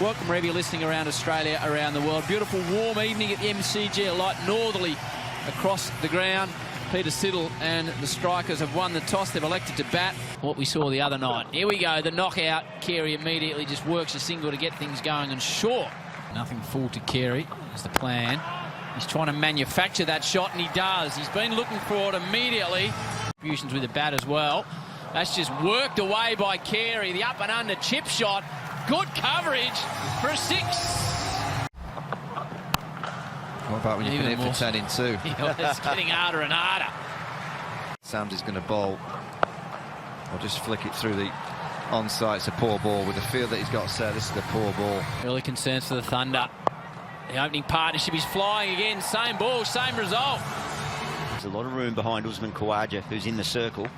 Welcome wherever you're listening around Australia, around the world. Beautiful warm evening at the MCG, a light northerly across the ground. Peter Siddle and the Strikers have won the toss. They've elected to bat. What we saw the other night. Here we go, the knockout. Carey immediately just works a single to get things going, and short. Nothing full to Carey is the plan. He's trying to manufacture that shot, and he does. He's been looking for it immediately. Contributions with the bat as well. That's just worked away by Carey. The up and under chip shot. Good coverage for a six. What about when you can hit for 10 in 2? It's getting harder and harder. Sam's is going to bowl. Or just flick it through the onside. It's a poor ball. With the field that he's got set, this is a poor ball. Early concerns for the Thunder. The opening partnership is flying again. Same ball, same result. There's a lot of room behind Usman Khawaja, who's in the circle.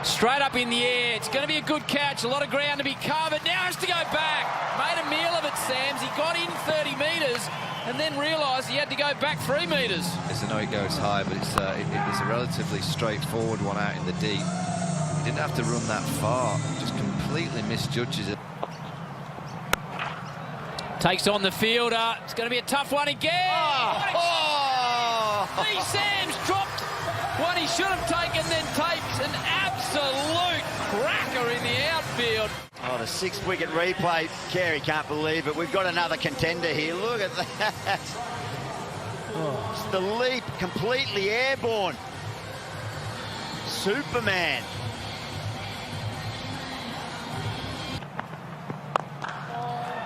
Straight up in the air. It's going to be a good catch. A lot of ground to be covered. Now has to go back. Made a meal of it, Sams. He got in 30 metres and then realised he had to go back 3 metres. I know he goes high, but it's a relatively straightforward one out in the deep. He didn't have to run that far. Just completely misjudges it. Takes on the fielder. It's going to be a tough one again. Lee Sams dropped what he should have taken, then takes an absolute cracker in the outfield. Oh, the 6-wicket replay. Carey can't believe it. We've got another contender here. Look at that. Oh, it's the leap, completely airborne. Superman.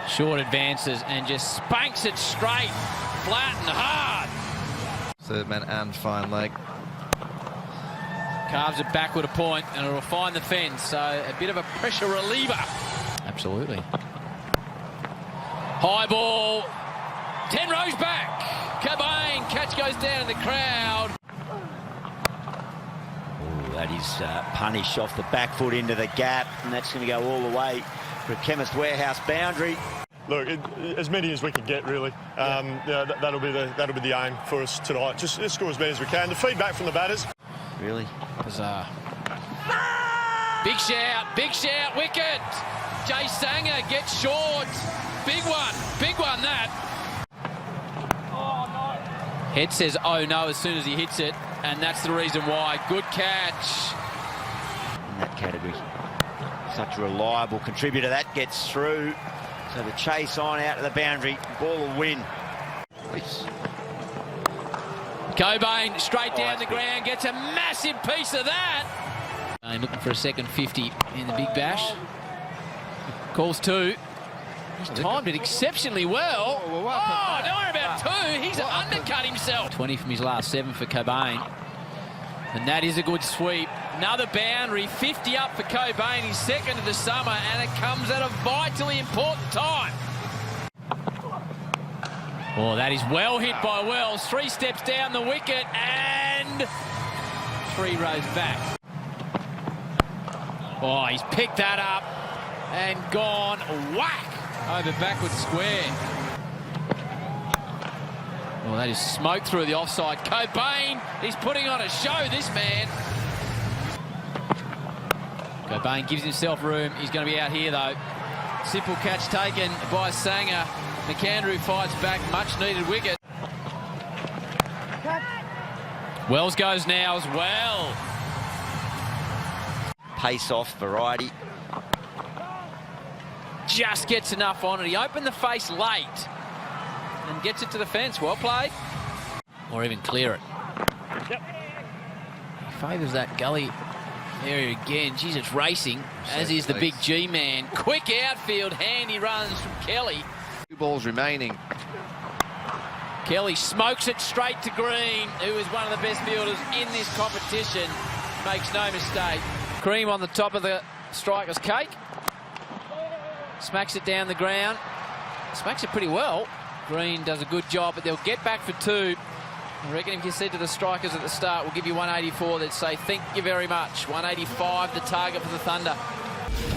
Short advances and just spanks it straight, flat and hard. Third man and fine leg. Carves it backward a point and it'll find the fence, so a bit of a pressure reliever. Absolutely. High ball, 10 rows back. Cobain, catch goes down in the crowd. Oh, that is punish off the back foot into the gap, and that's going to go all the way for a Chemist Warehouse boundary. Look, as many as we can get, really. Yeah, that'll be the aim for us tonight. Just score as many as we can. The feedback from the batters. Really bizarre. Big shout, wicket. Jay Sanger gets short. Big one that. Head says oh no as soon as he hits it, and that's the reason why. Good catch. In that category. Such a reliable contributor. That gets through. So the chase on out to the boundary. Ball will win. Cobain straight down the ground, gets a massive piece of that. Looking for a second 50 in the Big Bash. Calls 2. He's timed it exceptionally well. Oh, don't worry about 2. He's undercut himself. 20 from his last 7 for Cobain. And that is a good sweep. Another boundary, 50 up for Cobain, his second of the summer, and it comes at a vitally important time. Oh, that is well hit by Wells. 3 steps down the wicket and 3 rows back. Oh, he's picked that up and gone whack over backward square. Well, that is smoke through the offside. Cobain, he's putting on a show, this man. Cobain gives himself room. He's going to be out here, though. Simple catch taken by Sanger. McAndrew fights back. Much needed wicket. Wells goes now as well. Pace off variety. Just gets enough on it. He opened the face late and gets it to the fence. Well played. Or even clear it. Yep. He favours that gully area again. Jeez, it's racing, as is the big G man. Quick outfield, handy runs from Kelly. 2 balls remaining. Kelly smokes it straight to Green, who is one of the best fielders in this competition. Makes no mistake. Cream on the top of the Strikers' cake. Smacks it down the ground. Smacks it pretty well. Green does a good job, but they'll get back for 2. I reckon if you said to the Strikers at the start, we'll give you 184, they'd say, thank you very much. 185, the target for the Thunder.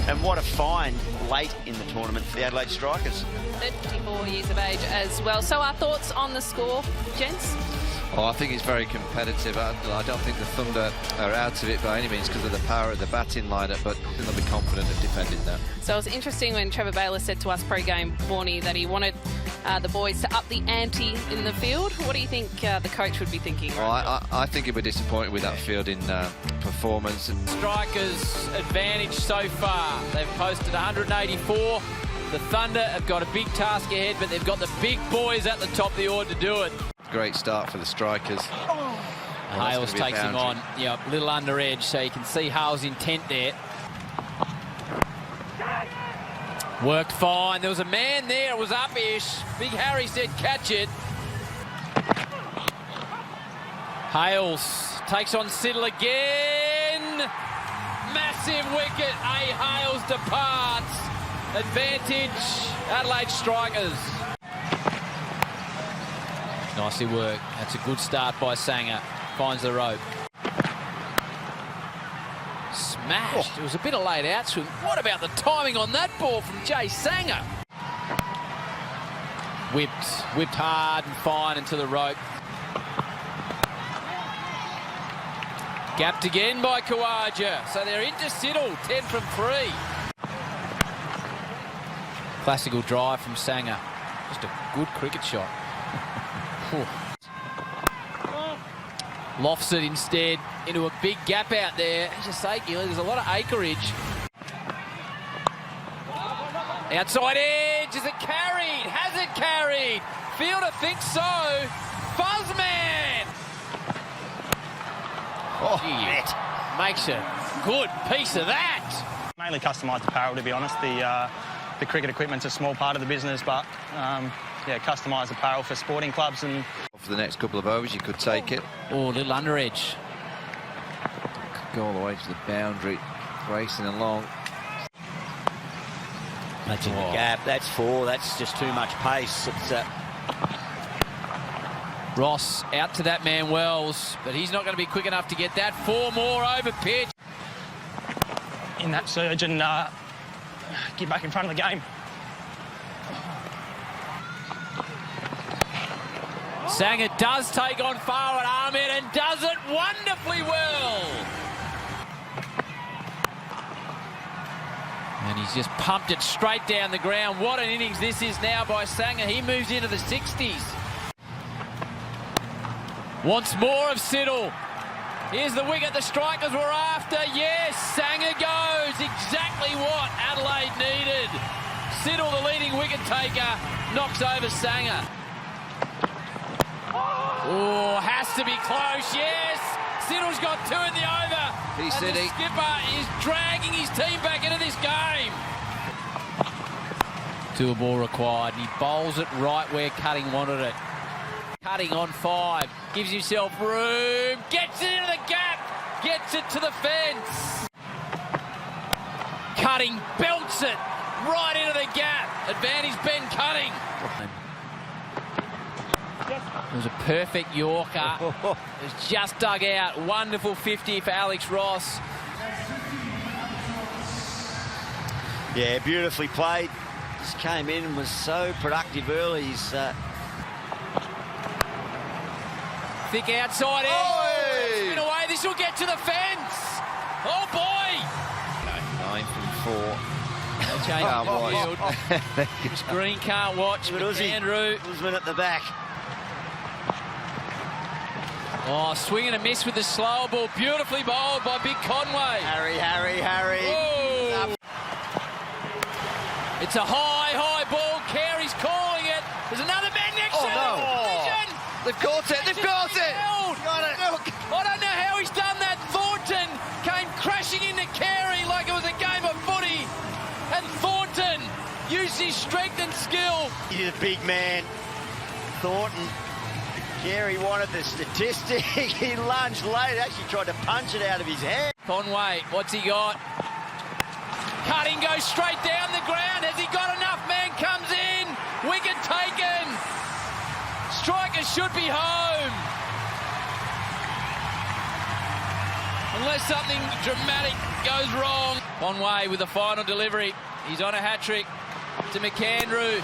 And what a find late in the tournament for the Adelaide Strikers. They're 54 years of age as well. So our thoughts on the score, gents? Oh, I think it's very competitive. I don't think the Thunder are out of it by any means because of the power of the batting lineup, but they'll be confident of defending that. So it was interesting when Trevor Baylor said to us pre-game, Warnie, that he wanted the boys to up the ante in the field. What do you think the coach would be thinking? Well, I think he'll be disappointed with that fielding performance. Strikers' advantage so far. They've posted 184. The Thunder have got a big task ahead, but they've got the big boys at the top of the order to do it. Great start for the Strikers. Hales takes him on, a little under edge, so you can see Hales' intent there. Worked fine. There was a man there. It was up-ish. Big Harry said catch it. Hales takes on Siddle again. Massive wicket. Hales departs. Advantage, Adelaide Strikers. Nicely worked. That's a good start by Sanger. Finds the rope. Smashed. It was a bit of laid out swing. What about the timing on that ball from Jay Sanger? Whipped hard and fine into the rope. Gapped again by Khawaja. So they're into Siddle, 10 from 3. Classical drive from Sanger. Just a good cricket shot. Lofts it instead into a big gap out there. As you say, Gilly, there's a lot of acreage. Outside edge. Is it carried? Has it carried? Fielder thinks so. Fuzzman. Makes a good piece of that. Mainly customised apparel, to be honest. The cricket equipment's a small part of the business, but yeah, customised apparel for sporting clubs. And for the next couple of overs, you could take it. Oh, a little under edge. Go all the way to the boundary, racing along. That's in the gap. That's 4. That's just too much pace. It's Ross out to that man Wells, but he's not going to be quick enough to get that. 4 more over pitch. in that surge and get back in front of the game. Sanger does take on Farhad Ahmed and does it wonderfully well. And he's just pumped it straight down the ground. What an innings this is now by Sanger. He moves into the 60s. Wants more of Siddle. Here's the wicket the Strikers were after. Yes, Sanger goes. Exactly what Adelaide needed. Siddle, the leading wicket taker, knocks over Sanger. Oh, has to be close, yes. Siddle's got 2 in the over. He said the skipper is dragging his team back into this game. 2 a ball required. He bowls it right where Cutting wanted it. Cutting on 5. Gives himself room. Gets it into the gap. Gets it to the fence. Cutting belts it right into the gap. Advantage Ben Cutting. It was a perfect Yorker. It was just dug out. Wonderful 50 for Alex Ross. Yeah, beautifully played. Just came in and was so productive early. He's thick outside edge. Spin away. This will get to the fence. Oh boy! 9 from 4. Can't watch. Green can't watch. But Andrew Usman at the back. Oh, swing and a miss with the slower ball. Beautifully bowled by Big Conway. Harry. Oh. It's a high ball. Carey's calling it. There's another man next to him. Vision. They've caught it. They've got it. Got it. I don't know how he's done that. Thornton came crashing into Carey like it was a game of footy. And Thornton used his strength and skill. He's a big man. Thornton. Carey wanted the statistic. He lunged late, actually tried to punch it out of his hand. Conway, what's he got? Cutting goes straight down the ground. Has he got enough? Man comes in. Wicket taken. Strikers should be home. Unless something dramatic goes wrong. Conway with the final delivery. He's on a hat-trick to McAndrew.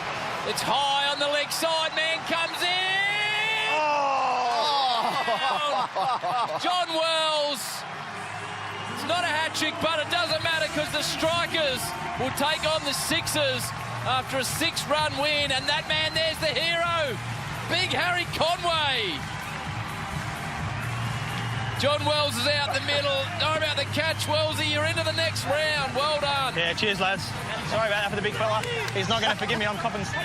It's high on the leg side. Man comes in. John Wells. It's not a hat-trick, but it doesn't matter because the Strikers will take on the Sixers after a 6-run win. And that man there's the hero, Big Harry Conway. John Wells is out the middle. Sorry about the catch, Wellsy. You're into the next round. Well done. Yeah, cheers, lads. Sorry about that for the big fella. He's not going to forgive me. I'm copping